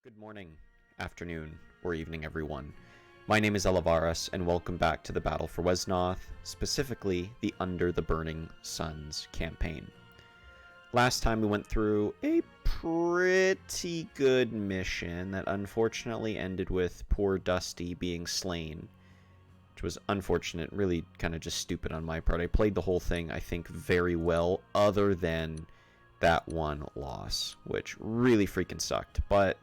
Good morning, afternoon, or evening, everyone. My name is Elivaras, and welcome back to the Battle for Wesnoth, specifically the Under the Burning Suns campaign. Last time we went through a pretty good mission that unfortunately ended with poor Dusty being slain, which was unfortunate, really kind of just stupid on my part. I played the whole thing, I think, very well, other than that one loss, which really freaking sucked, but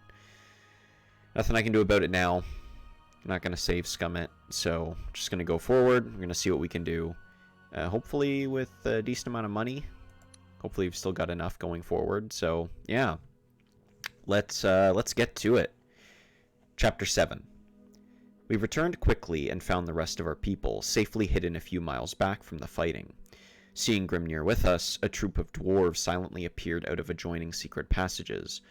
nothing I can do about it now. I'm not going to save scum it, so just going to go forward. We're going to see what we can do. Hopefully with a decent amount of money. Hopefully we've still got enough going forward. So, yeah. Let's get to it. Chapter 7. We returned quickly and found the rest of our people safely hidden a few miles back from the fighting. Seeing Grimnir with us, a troop of dwarves silently appeared out of adjoining secret passages.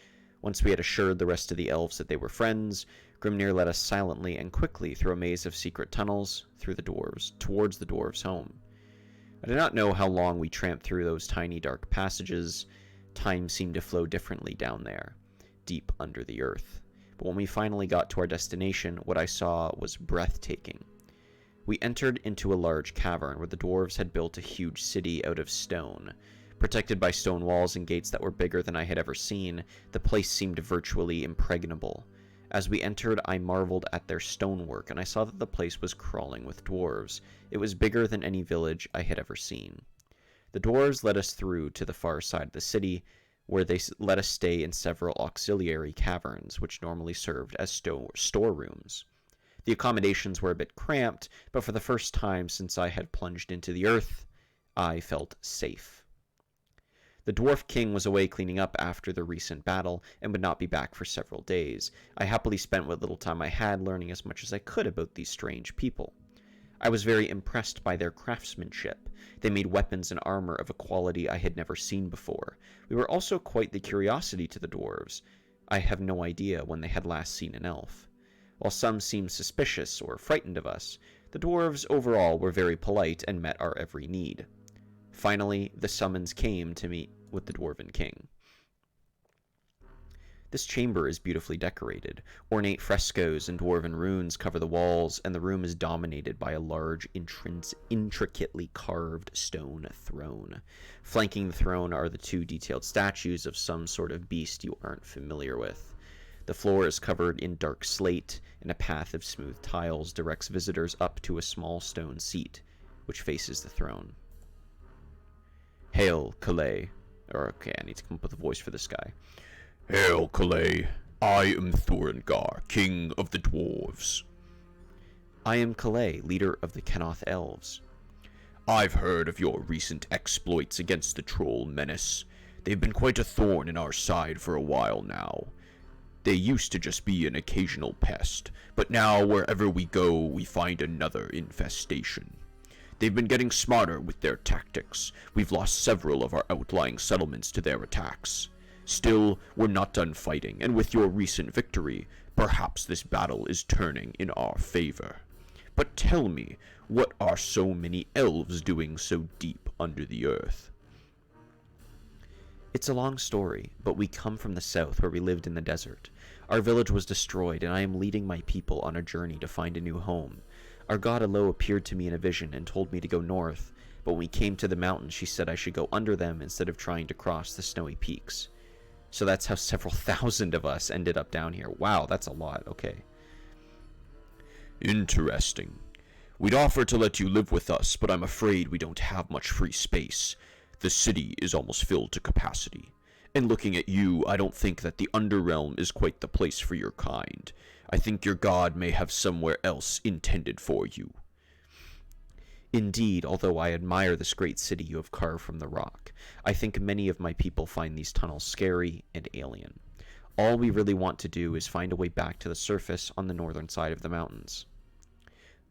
Once we had assured the rest of the elves that they were friends, Grimnir led us silently and quickly through a maze of secret tunnels through the dwarves, towards the dwarves' home. I do not know how long we tramped through those tiny dark passages. Time seemed to flow differently down there, deep under the earth. But when we finally got to our destination, what I saw was breathtaking. We entered into a large cavern where the dwarves had built a huge city out of stone. Protected by stone walls and gates that were bigger than I had ever seen, the place seemed virtually impregnable. As we entered, I marveled at their stonework, and I saw that the place was crawling with dwarves. It was bigger than any village I had ever seen. The dwarves led us through to the far side of the city, where they let us stay in several auxiliary caverns, which normally served as storerooms. The accommodations were a bit cramped, but for the first time since I had plunged into the earth, I felt safe. The Dwarf King was away cleaning up after the recent battle and would not be back for several days. I happily spent what little time I had learning as much as I could about these strange people. I was very impressed by their craftsmanship. They made weapons and armor of a quality I had never seen before. We were also quite the curiosity to the dwarves. I have no idea when they had last seen an elf. While some seemed suspicious or frightened of us, the dwarves overall were very polite and met our every need. Finally, the summons came to meet with the Dwarven King. This chamber is beautifully decorated. Ornate frescoes and dwarven runes cover the walls, and the room is dominated by a large, intricately carved stone throne. Flanking the throne are the two detailed statues of some sort of beast you aren't familiar with. The floor is covered in dark slate, and a path of smooth tiles directs visitors up to a small stone seat, which faces the throne. Hail, Calais. Okay, I need to come up with a voice for this guy. Hail, Calais. I am Thoringar, king of the dwarves. I am Calais, leader of the Wesnoth elves. I've heard of your recent exploits against the troll menace. They've been quite a thorn in our side for a while now. They used to just be an occasional pest, but now wherever we go, we find another infestation. They've been getting smarter with their tactics. We've lost several of our outlying settlements to their attacks. Still, we're not done fighting, and with your recent victory, perhaps this battle is turning in our favor. But tell me, what are so many elves doing so deep under the earth? It's a long story, but we come from the south where we lived in the desert. Our village was destroyed, and I am leading my people on a journey to find a new home. Our god Alo appeared to me in a vision and told me to go north, but when we came to the mountains, she said I should go under them instead of trying to cross the snowy peaks. So that's how several thousand of us ended up down here. Wow, that's a lot. Okay. Interesting. We'd offer to let you live with us, but I'm afraid we don't have much free space. The city is almost filled to capacity. And looking at you, I don't think that the Underrealm is quite the place for your kind. I think your god may have somewhere else intended for you. Indeed, although I admire this great city you have carved from the rock, I think many of my people find these tunnels scary and alien. All we really want to do is find a way back to the surface on the northern side of the mountains.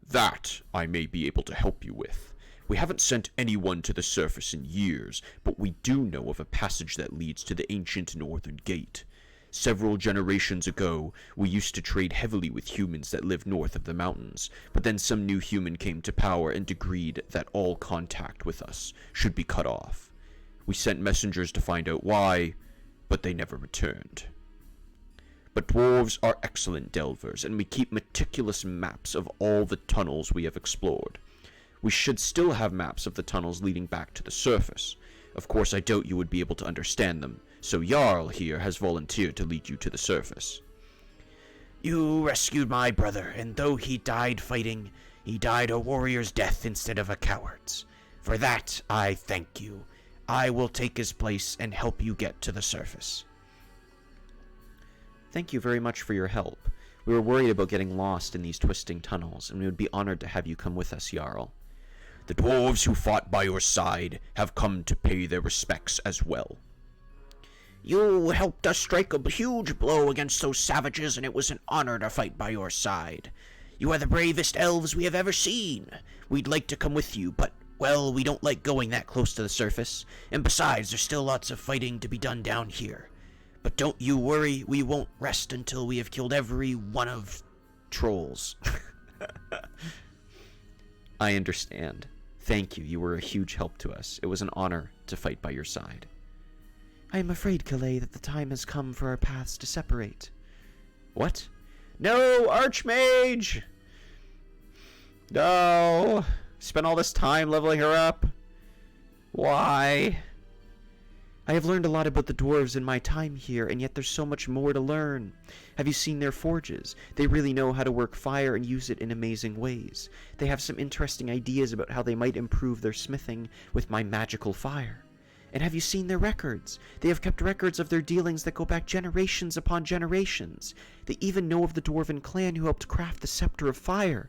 That I may be able to help you with. We haven't sent anyone to the surface in years, but we do know of a passage that leads to the ancient northern gate. Several generations ago, we used to trade heavily with humans that lived north of the mountains, but then some new human came to power and decreed that all contact with us should be cut off. We sent messengers to find out why, but they never returned. But dwarves are excellent delvers, and we keep meticulous maps of all the tunnels we have explored. We should still have maps of the tunnels leading back to the surface. Of course, I doubt you would be able to understand them, so Jarl here has volunteered to lead you to the surface. You rescued my brother, and though he died fighting, he died a warrior's death instead of a coward's. For that, I thank you. I will take his place and help you get to the surface. Thank you very much for your help. We were worried about getting lost in these twisting tunnels, and we would be honored to have you come with us, Jarl. The dwarves who fought by your side have come to pay their respects as well. You helped us strike a huge blow against those savages, and it was an honor to fight by your side. You are the bravest elves we have ever seen. We'd like to come with you, but, well, we don't like going that close to the surface. And besides, there's still lots of fighting to be done down here. But don't you worry, we won't rest until we have killed every one of trolls. I understand. Thank you. You were a huge help to us. It was an honor to fight by your side. I am afraid, Calais, that the time has come for our paths to separate. What? No, Archmage! No! Spent all this time leveling her up. Why? I have learned a lot about the dwarves in my time here, and yet there's so much more to learn. Have you seen their forges? They really know how to work fire and use it in amazing ways. They have some interesting ideas about how they might improve their smithing with my magical fire. And have you seen their records? They have kept records of their dealings that go back generations upon generations. They even know of the dwarven clan who helped craft the Scepter of Fire.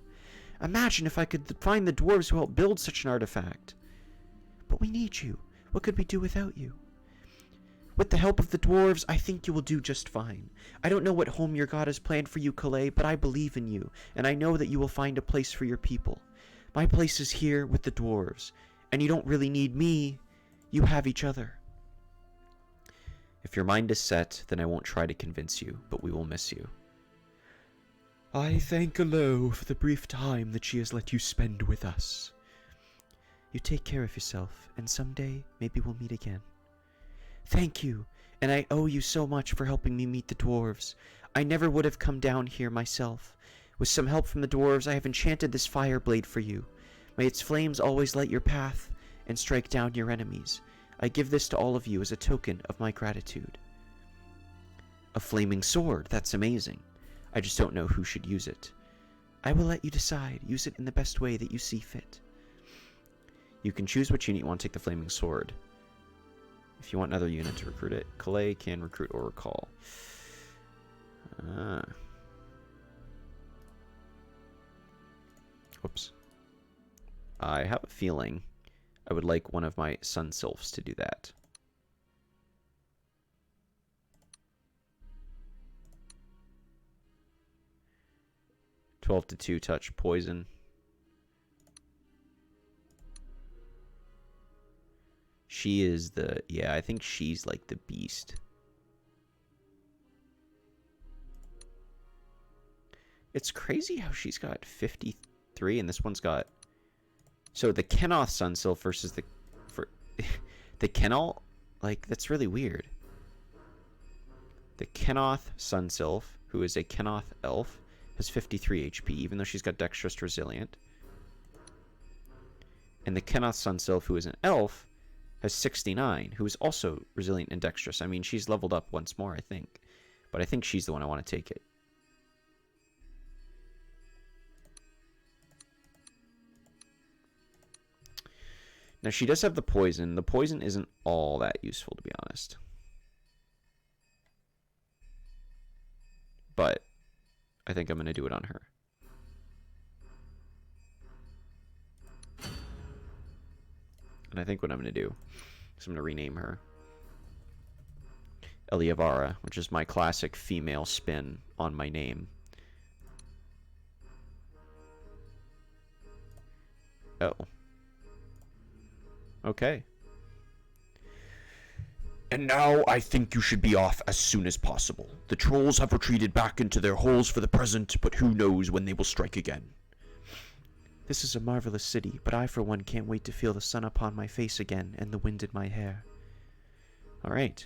Imagine if I could find the dwarves who helped build such an artifact. But we need you. What could we do without you? With the help of the dwarves, I think you will do just fine. I don't know what home your god has planned for you, Calais, but I believe in you, and I know that you will find a place for your people. My place is here with the dwarves, and you don't really need me. You have each other. If your mind is set, then I won't try to convince you, but we will miss you. I thank Alo for the brief time that she has let you spend with us. You take care of yourself, and someday maybe we'll meet again. Thank you, and I owe you so much for helping me meet the dwarves. I never would have come down here myself. With some help from the dwarves, I have enchanted this fire blade for you. May its flames always light your path and strike down your enemies. I give this to all of you as a token of my gratitude. A flaming sword, that's amazing. I just don't know who should use it. I will let you decide. Use it in the best way that you see fit. You can choose which unit you want to take the flaming sword. If you want another unit to recruit it, Calais can recruit or recall. Oops. I have a feeling I would like one of my sun sylphs to do that. (12 to 2 touch poison). She is the... yeah, I think she's like the beast. It's crazy how she's got 53 and this one's got... So the Kenoth Sun Sylph versus the... the Kenoth... like, that's really weird. The Kenoth Sun Sylph, who is a Kenoth Elf, has 53 HP, even though she's got Dexterous Resilient. And the Kenoth Sun Sylph, who is an Elf, has 69, who is also resilient and dexterous. I mean, she's leveled up once more, I think. But I think she's the one I want to take it. Now, she does have the poison. The poison isn't all that useful, to be honest. But I think I'm going to do it on her. And I think what I'm going to do is I'm going to rename her Elivaras, which is my classic female spin on my name. Oh. Okay. And now I think you should be off as soon as possible. The trolls have retreated back into their holes for the present, but who knows when they will strike again. This is a marvelous city, but I for one can't wait to feel the sun upon my face again and the wind in my hair. Alright.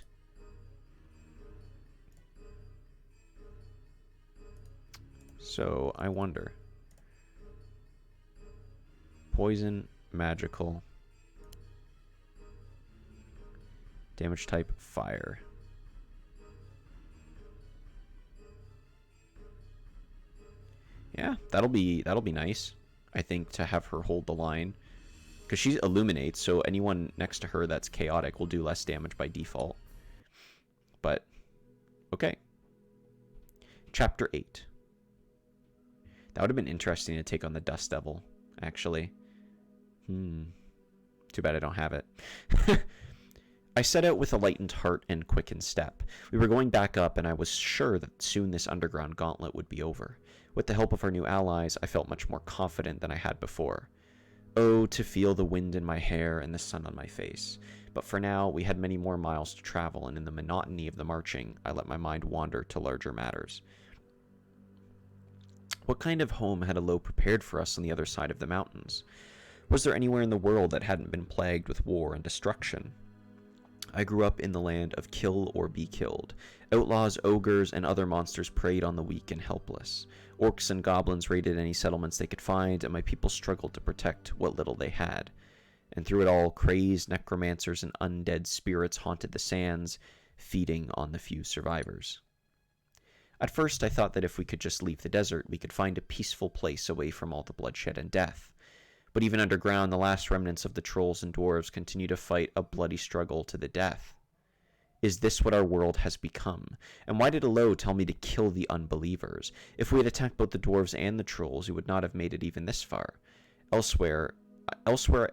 So, I wonder. Poison, magical. Damage type, fire. Yeah, that'll be nice. I think to have her hold the line. Because she illuminates, so anyone next to her that's chaotic will do less damage by default. But, okay. Chapter 8. That would have been interesting to take on the Dust Devil, actually. Too bad I don't have it. I set out with a lightened heart and quickened step. We were going back up, and I was sure that soon this underground gauntlet would be over. With the help of our new allies, I felt much more confident than I had before. Oh, to feel the wind in my hair and the sun on my face. But for now, we had many more miles to travel, and in the monotony of the marching, I let my mind wander to larger matters. What kind of home had Elo prepared for us on the other side of the mountains? Was there anywhere in the world that hadn't been plagued with war and destruction? I grew up in the land of kill or be killed. Outlaws, ogres, and other monsters preyed on the weak and helpless. Orcs and goblins raided any settlements they could find, and my people struggled to protect what little they had. And through it all, crazed necromancers and undead spirits haunted the sands, feeding on the few survivors. At first, I thought that if we could just leave the desert, we could find a peaceful place away from all the bloodshed and death. But even underground, the last remnants of the trolls and dwarves continue to fight a bloody struggle to the death. Is this what our world has become? And why did Elo tell me to kill the unbelievers? If we had attacked both the dwarves and the trolls, we would not have made it even this far. Elsewhere,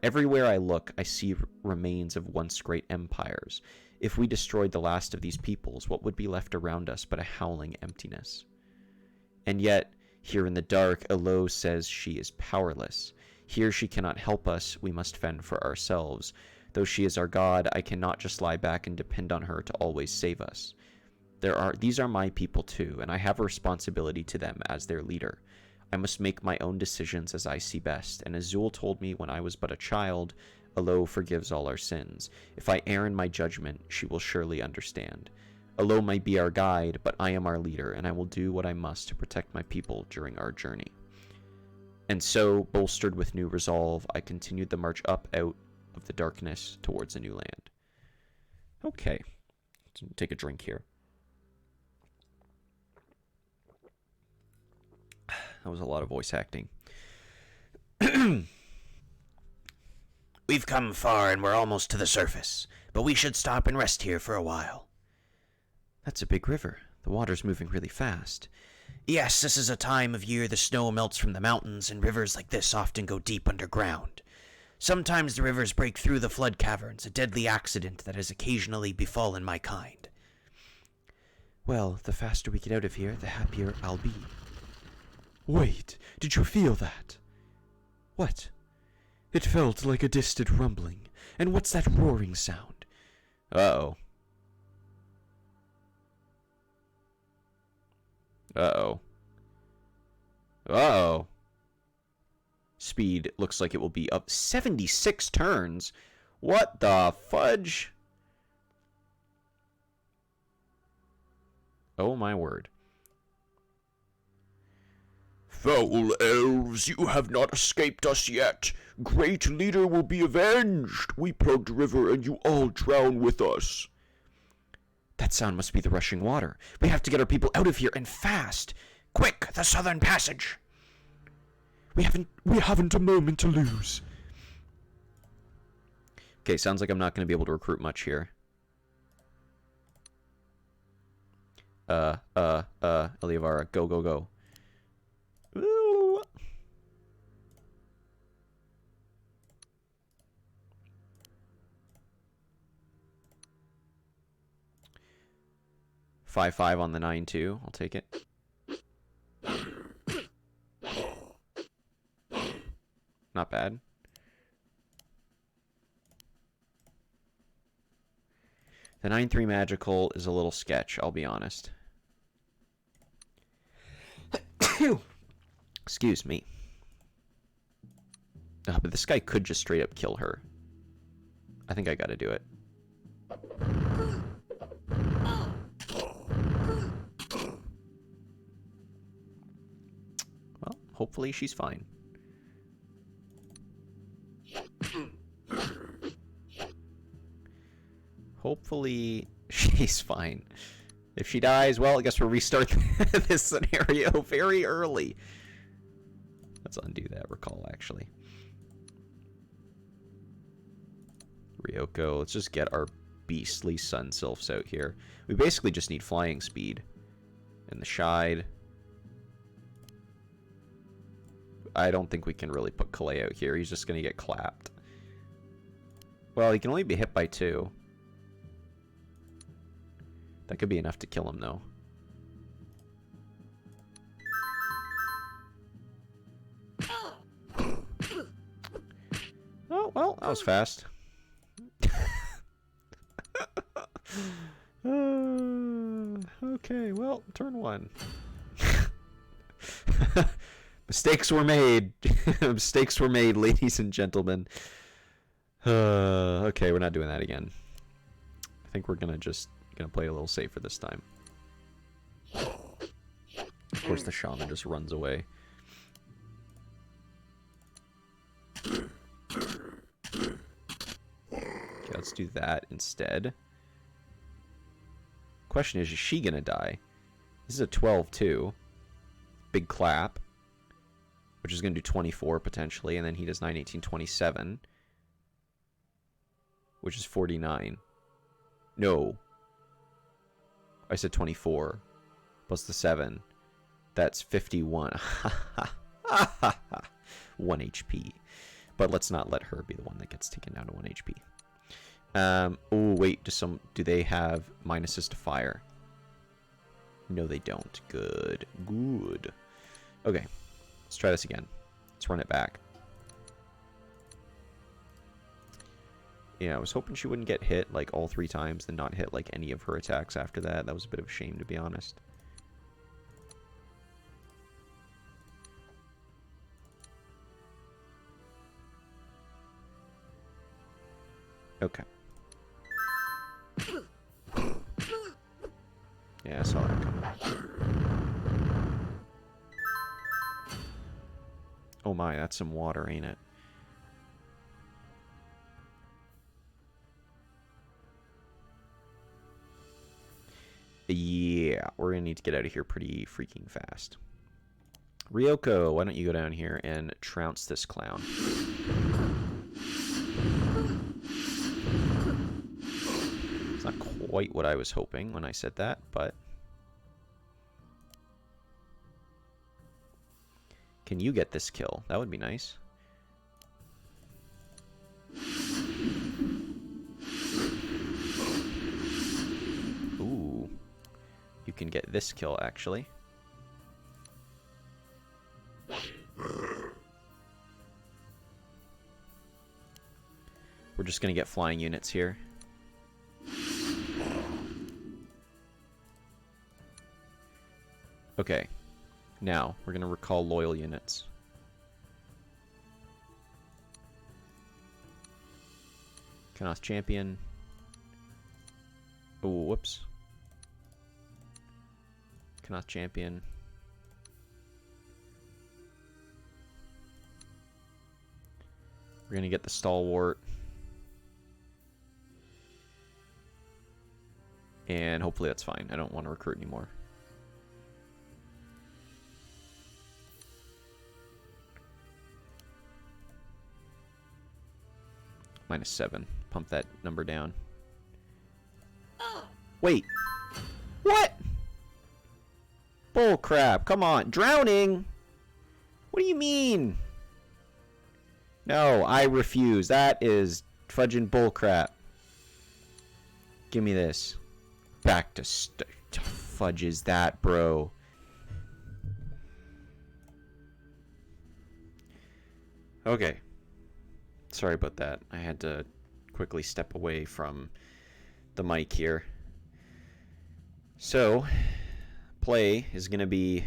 everywhere I look, I see remains of once great empires. If we destroyed the last of these peoples, what would be left around us but a howling emptiness? And yet, here in the dark, Elo says she is powerless. Here she cannot help us, we must fend for ourselves. Though she is our god, I cannot just lie back and depend on her to always save us. These are my people too, and I have a responsibility to them as their leader. I must make my own decisions as I see best, and as Zul told me when I was but a child, Elo forgives all our sins. If I err in my judgment, she will surely understand. Elo might be our guide, but I am our leader, and I will do what I must to protect my people during our journey. And so, bolstered with new resolve, I continued the march up out of the darkness towards a new land. Okay, let's take a drink here. That was a lot of voice acting. We've come far and we're almost to the surface, but we should stop and rest here for a while. That's a big river. The water's moving really fast. Yes, this is a time of year the snow melts from the mountains, and rivers like this often go deep underground. Sometimes the rivers break through the flood caverns, a deadly accident that has occasionally befallen my kind. Well, the faster we get out of here, the happier I'll be. Wait, did you feel that? What? It felt like a distant rumbling. And what's that roaring sound? Uh-oh. Uh-oh. Uh-oh. Speed looks like it will be up 76 turns. What the fudge? Oh my word. Foul elves, you have not escaped us yet. Great leader will be avenged. We plugged river and you all drown with us. That sound must be the rushing water. We have to get our people out of here, and fast. Quick, the southern passage. We haven't a moment to lose. Okay, sounds like I'm not going to be able to recruit much here. Elivara, go, go, go. Ooh. Five on the 9-2. I'll take it. Not bad. The 9-3 magical is a little sketch, I'll be honest. Excuse me. But this guy could just straight up kill her. I think I gotta do it. hopefully she's fine. Hopefully she's fine. If she dies, well, I guess we'll restart this scenario very early. Let's undo that recall, actually. Ryoko, let's just get our beastly sun sylphs out here. We basically just need flying speed. And the Shide. I don't think we can really put Kalei out here. He's just going to get clapped. Well, he can only be hit by 2. That could be enough to kill him, though. Oh, well, that was fast. Okay, well, turn 1. Mistakes were made. Mistakes were made, ladies and gentlemen. Okay, we're not doing that again. I think we're gonna play a little safer this time. Of course, the shaman just runs away. Okay, let's do that instead. Question is she gonna die? This is a 12 too. Big clap. Which is gonna do 24 potentially, and then he does 9, 18, 27. Which is 49. No. I said 24. Plus the 7. That's 51. 1 HP. But let's not let her be the one that gets taken down to 1 HP. Oh, wait. Do they have minuses to fire? No, they don't. Good. Good. Okay. Let's try this again. Let's run it back. Yeah, I was hoping she wouldn't get hit like all 3 times, then not hit like any of her attacks after that. That was a bit of a shame, to be honest. Okay. Yeah, I saw that coming. Oh my, that's some water, ain't it? Yeah, we're gonna need to get out of here pretty freaking fast. Ryoko, why don't you go down here and trounce this clown? It's not quite what I was hoping when I said that, but... Can you get this kill? That would be nice. Ooh. You can get this kill, actually. We're just going to get flying units here. Okay. Now, we're going to recall loyal units. Wesnoth champion. Oh, whoops. Wesnoth champion. We're going to get the stalwart. And hopefully that's fine. I don't want to recruit anymore. -7. Pump that number down. Wait. What? Bull crap. Come on. Drowning? What do you mean? No, I refuse. That is fudging bull crap. Give me this. Back to fudge is that, bro? Okay. Sorry about that. I had to quickly step away from the mic here. So, play is going to be,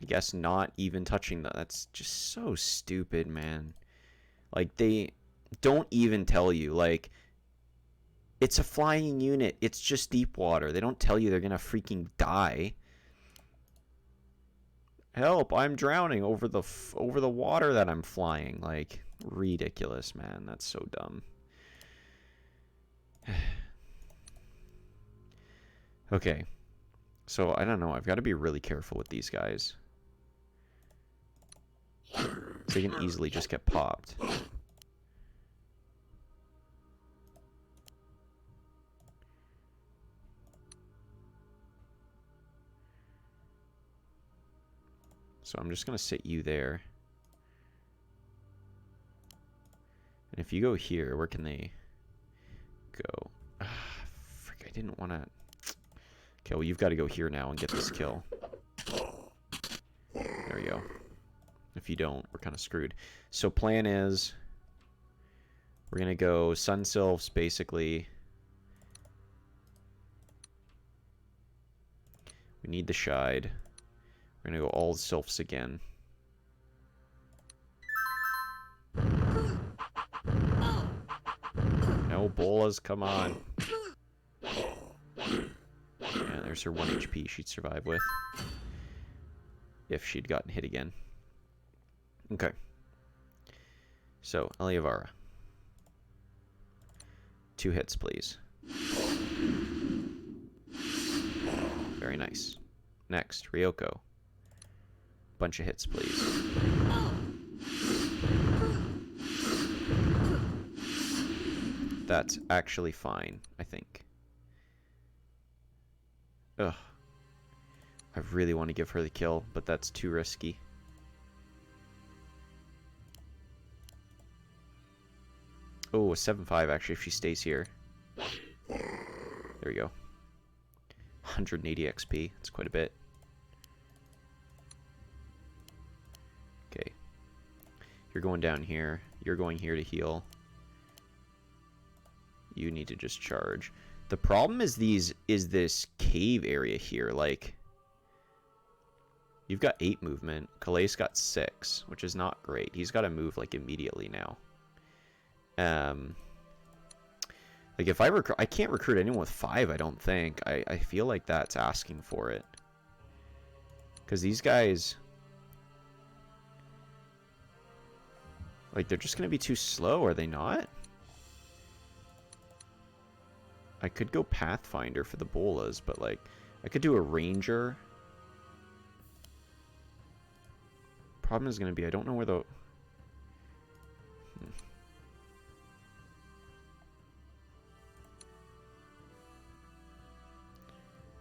I guess, not even touching that. That's just so stupid, man. Like, they don't even tell you. Like, it's a flying unit. It's just deep water. They don't tell you they're going to freaking die. Help, I'm drowning over the water that I'm flying. Like, ridiculous, man. That's so dumb. Okay. So, I don't know. I've got to be really careful with these guys. They can easily just get popped. So I'm just going to sit you there. And if you go here, where can they go? Frick, I didn't want to... Okay, well, you've got to go here now and get this kill. There we go. If you don't, we're kind of screwed. So plan is... We're going to go Sun Sylphs, basically. We need the Shide. We're going to go all Sylphs again. No bolas, come on. Yeah, there's her 1 HP she'd survive with. If she'd gotten hit again. Okay. So, Elivaras. 2 hits, please. Very nice. Next, Ryoko. Bunch of hits, please. That's actually fine, I think. Ugh. I really want to give her the kill, but that's too risky. Oh, a 7-5 actually if she stays here. There we go. 180 XP. That's quite a bit. Okay. You're going down here. You're going here to heal. You need to just charge. The problem is this cave area here. Like, you've got 8 movement. Calais got 6, which is not great. He's got to move like immediately now. Like if I can't recruit anyone with 5, I don't think. I feel like that's asking for it. Because these guys, like, they're just going to be too slow, are they not? I could go Pathfinder for the bolas, but like, I could do a Ranger. Problem is going to be, I don't know where the...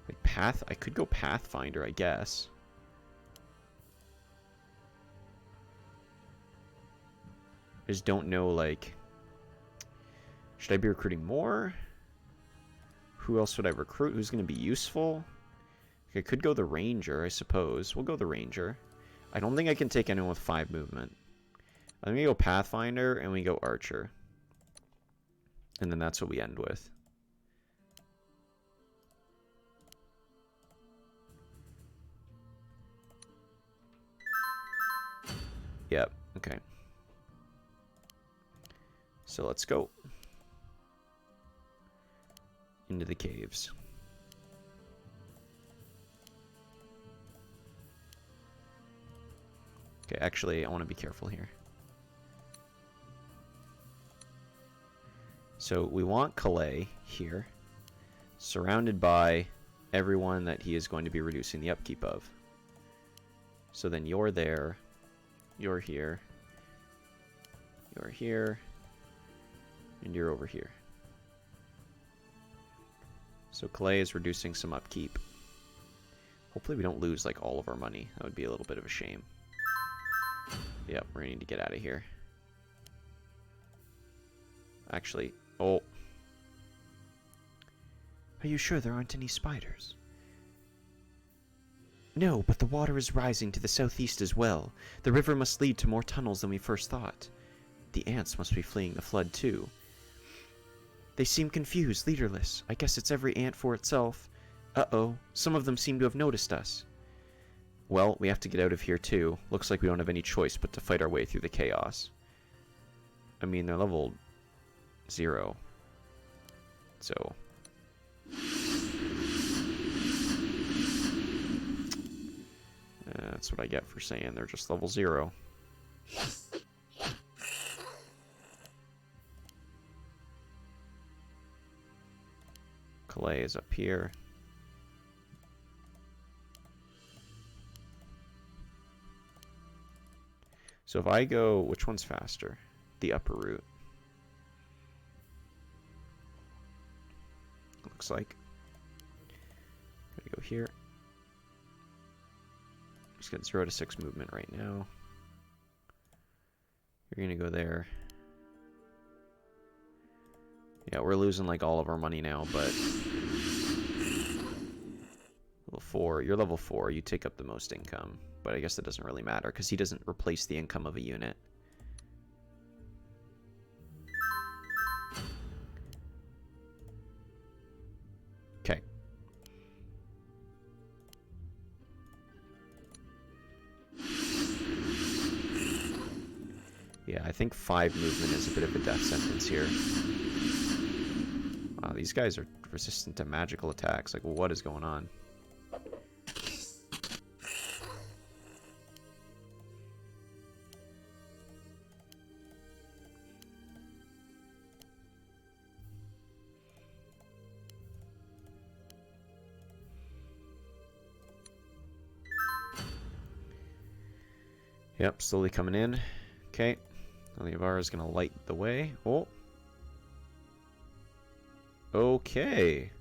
Like I could go Pathfinder, I guess. I just don't know, like... Should I be recruiting more? Who else would I recruit? Who's going to be useful? I could go the Ranger, I suppose. We'll go the Ranger. I don't think I can take anyone with 5 movement. I'm going to go Pathfinder, and we go Archer. And then that's what we end with. Yep, okay. So let's go. Into the caves. Okay, actually, I want to be careful here. So we want Calais here, surrounded by everyone that he is going to be reducing the upkeep of. So then you're there, you're here, you're here, and you're over here. So Calais is reducing some upkeep. Hopefully we don't lose like all of our money. That would be a little bit of a shame. Yep, we're gonna need to get out of here. Actually, oh. Are you sure there aren't any spiders? No, but the water is rising to the southeast as well. The river must lead to more tunnels than we first thought. The ants must be fleeing the flood too. They seem confused, leaderless. I guess it's every ant for itself. Uh-oh, some of them seem to have noticed us. Well, we have to get out of here too. Looks like we don't have any choice but to fight our way through the chaos. I mean, they're level 0. So... That's what I get for saying they're just level 0. Calais is up here. So if I go, which one's faster? The upper route. Looks like. Gotta go here. Just got 0 to 6 movement right now. You're gonna go there. Yeah, we're losing like all of our money now, but level 4. You're level 4. You take up the most income, but I guess that doesn't really matter because he doesn't replace the income of a unit. Okay. Yeah, I think 5 movement is a bit of a death sentence here. Wow, these guys are resistant to magical attacks. Like, what is going on? Yep, slowly coming in. Okay. Elivaras is going to light the way. Oh. Okay.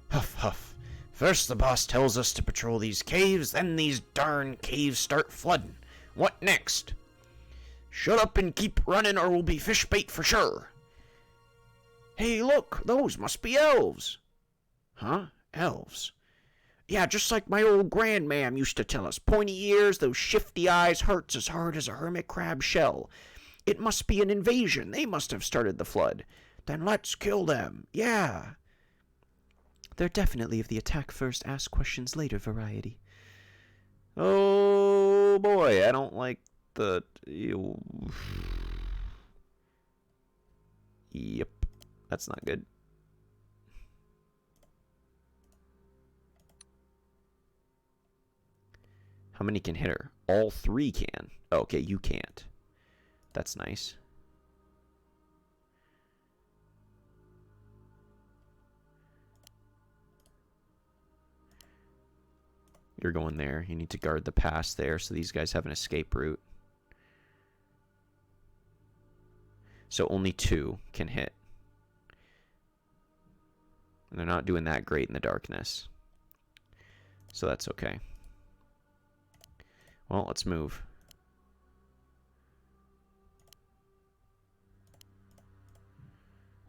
Huff, huff. First the boss tells us to patrol these caves, then these darn caves start flooding. What next? Shut up and keep running or we'll be fish bait for sure. Hey, look, those must be elves. Huh? Elves? Yeah, just like my old grandmam used to tell us. Pointy ears, those shifty eyes, hurts as hard as a hermit crab shell. It must be an invasion. They must have started the flood. Then let's kill them. Yeah. They're definitely of the attack first, ask questions later variety. Oh boy, I don't like the... Yep, that's not good. How many can hit her? All 3 can. Oh, okay, you can't. That's nice. You're going there. You need to guard the pass there, so these guys have an escape route. So only 2 can hit. And they're not doing that great in the darkness. So that's okay. Well, let's move.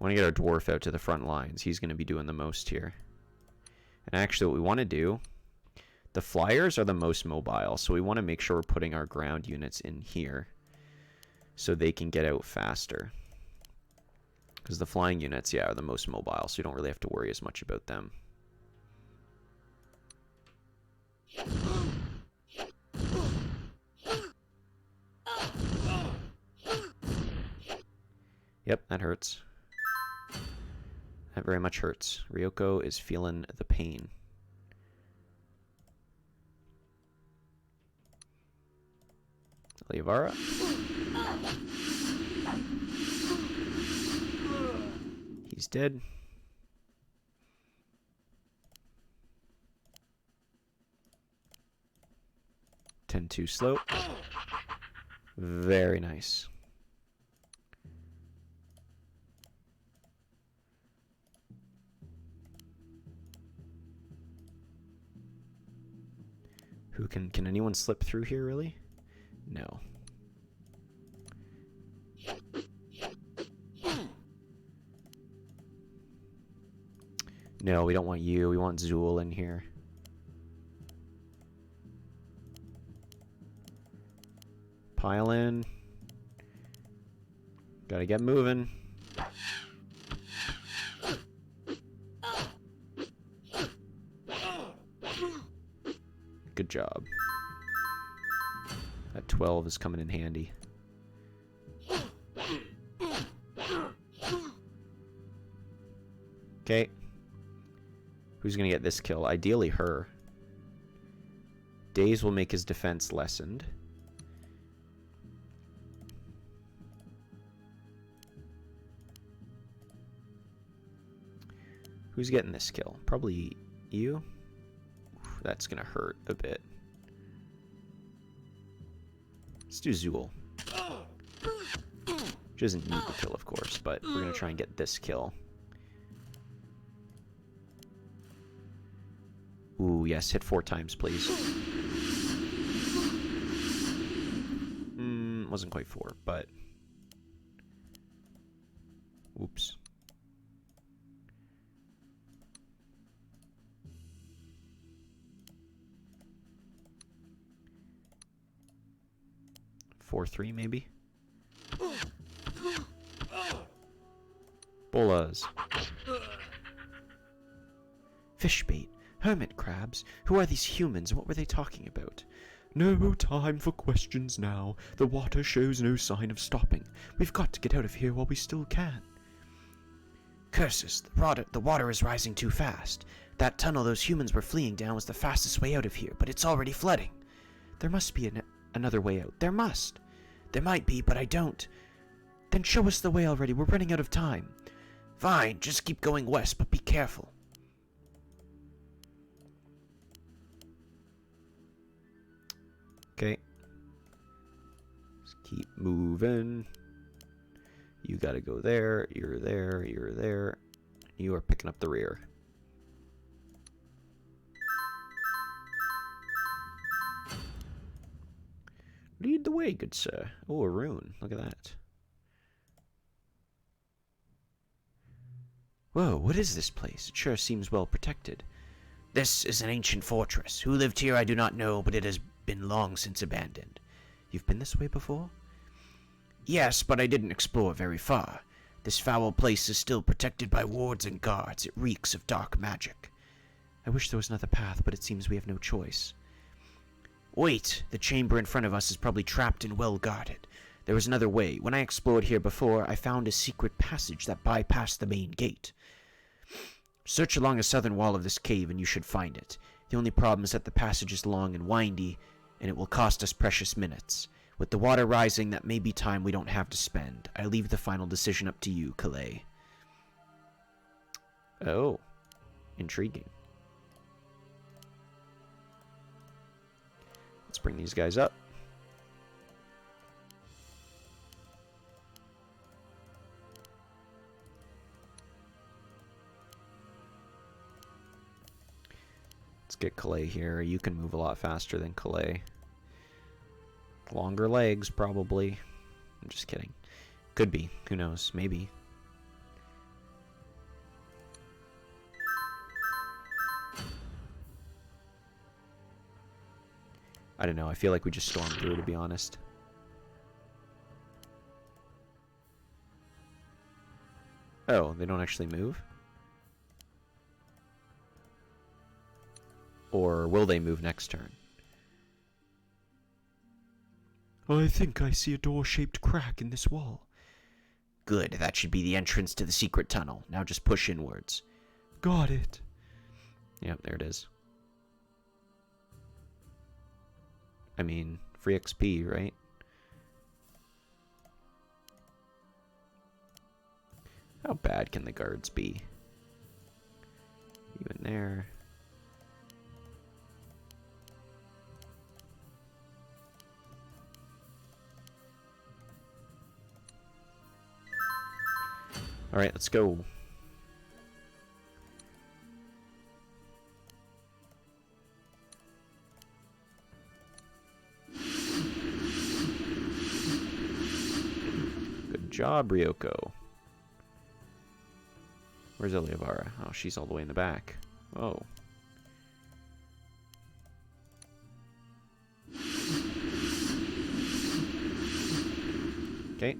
I want to get our dwarf out to the front lines. He's going to be doing the most here. And actually, what we want to do... The flyers are the most mobile, so we want to make sure we're putting our ground units in here so they can get out faster. Because the flying units, yeah, are the most mobile, so you don't really have to worry as much about them. Yep, that hurts. That very much hurts. Ryoko is feeling the pain. Elivara. He's dead. Too slow. Very nice. Who can anyone slip through here really? No. No, we don't want you. We want Zool in here. Pile in. Gotta get moving. Good job. That 12 is coming in handy. Okay. Who's gonna get this kill? Ideally her. Days will make his defense lessened. Who's getting this kill? Probably you? Oof, that's gonna hurt a bit. Let's do Zool. She doesn't need the kill, of course, but we're gonna try and get this kill. Ooh, yes, hit 4 times, please. Wasn't quite 4, but... Oops. Four, 3, maybe? Bolas. Fishbait. Hermit crabs. Who are these humans? What were they talking about? No time for questions now. The water shows no sign of stopping. We've got to get out of here while we still can. Curses. The water is rising too fast. That tunnel those humans were fleeing down was the fastest way out of here, but it's already flooding. There must be another way out. There must. There might be, but I don't. Then show us the way already. We're running out of time. Fine, just keep going west, but be careful. Okay. Let's keep moving. You gotta go there, you're there, you're there. You are picking up the rear. Lead the way, good sir. Oh, a rune. Look at that. Whoa, what is this place? It sure seems well protected. This is an ancient fortress. Who lived here I do not know, but it has been long since abandoned. You've been this way before? Yes, but I didn't explore very far. This foul place is still protected by wards and guards. It reeks of dark magic. I wish there was another path, but it seems we have no choice. Wait, the chamber in front of us is probably trapped and well guarded. There was another way. When I explored here before, I found a secret passage that bypassed the main gate. Search along the southern wall of this cave and you should find it. The only problem is that the passage is long and windy, and it will cost us precious minutes. With the water rising, that may be time we don't have to spend. I leave the final decision up to you, Calais. Oh, intriguing. Let's bring these guys up. Let's get Calais here. You can move a lot faster than Calais. Longer legs, probably. I'm just kidding. Could be. Who knows? Maybe. I don't know. I feel like we just stormed through, to be honest. Oh, they don't actually move? Or will they move next turn? I think I see a door-shaped crack in this wall. Good, that should be the entrance to the secret tunnel. Now just push inwards. Got it. Yep, there it is. I mean, free XP, right? How bad can the guards be? You in there. Alright, let's go. Good job, Ryoko. Where's Elivara? Oh, she's all the way in the back. Oh. Okay.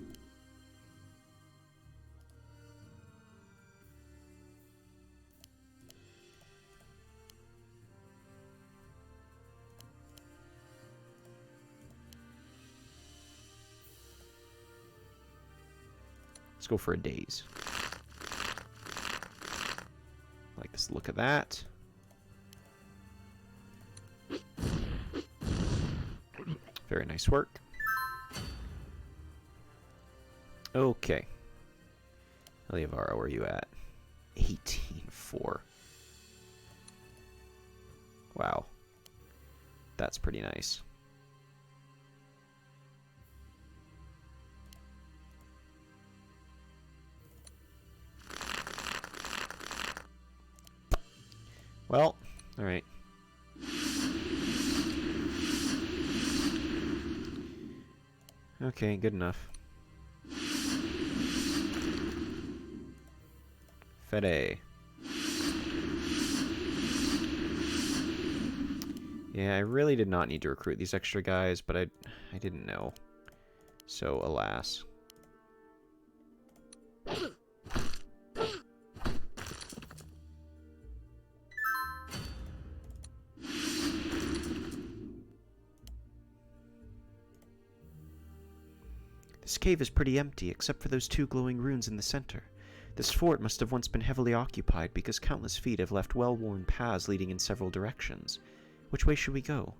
Let's go for a daze. Like this look at that. Very nice work. Okay. Elivara, where are you at? 18-4. Wow. That's pretty nice. Well, alright. Okay, good enough. Fede. Yeah, I really did not need to recruit these extra guys, but I didn't know. So, alas. This cave is pretty empty, except for those 2 glowing runes in the center. This fort must have once been heavily occupied, because countless feet have left well-worn paths leading in several directions. Which way should we go?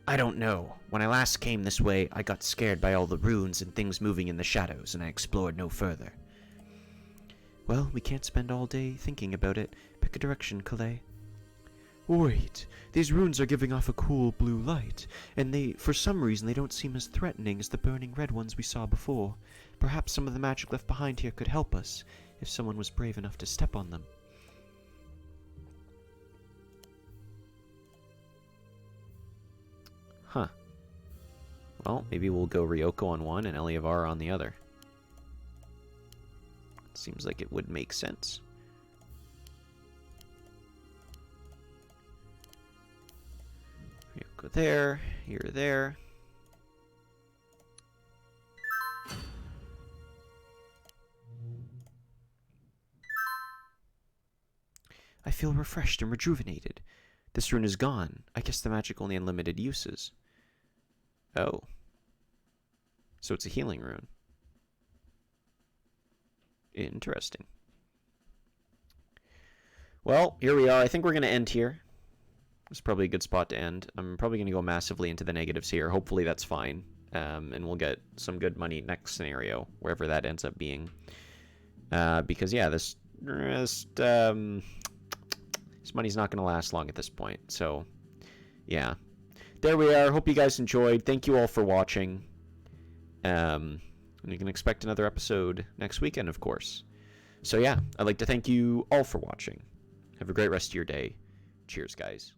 I don't know. When I last came this way, I got scared by all the runes and things moving in the shadows, and I explored no further. Well, we can't spend all day thinking about it. Pick a direction, Calais. Wait, these runes are giving off a cool blue light, and for some reason, they don't seem as threatening as the burning red ones we saw before. Perhaps some of the magic left behind here could help us, if someone was brave enough to step on them. Huh. Well, maybe we'll go Ryoko on one and Elivaras on the other. Seems like it would make sense. Ryoko there, you're there. I feel refreshed and rejuvenated. This rune is gone. I guess the magic only had limited uses. Oh. So it's a healing rune. Interesting. Well, here we are. I think we're going to end here. It's probably a good spot to end. I'm probably going to go massively into the negatives here. Hopefully that's fine. And we'll get some good money next scenario, wherever that ends up being. Because, yeah, this money's not going to last long at this point. So, yeah. There we are. Hope you guys enjoyed. Thank you all for watching. And you can expect another episode next weekend, of course. So, yeah, I'd like to thank you all for watching. Have a great rest of your day. Cheers, guys.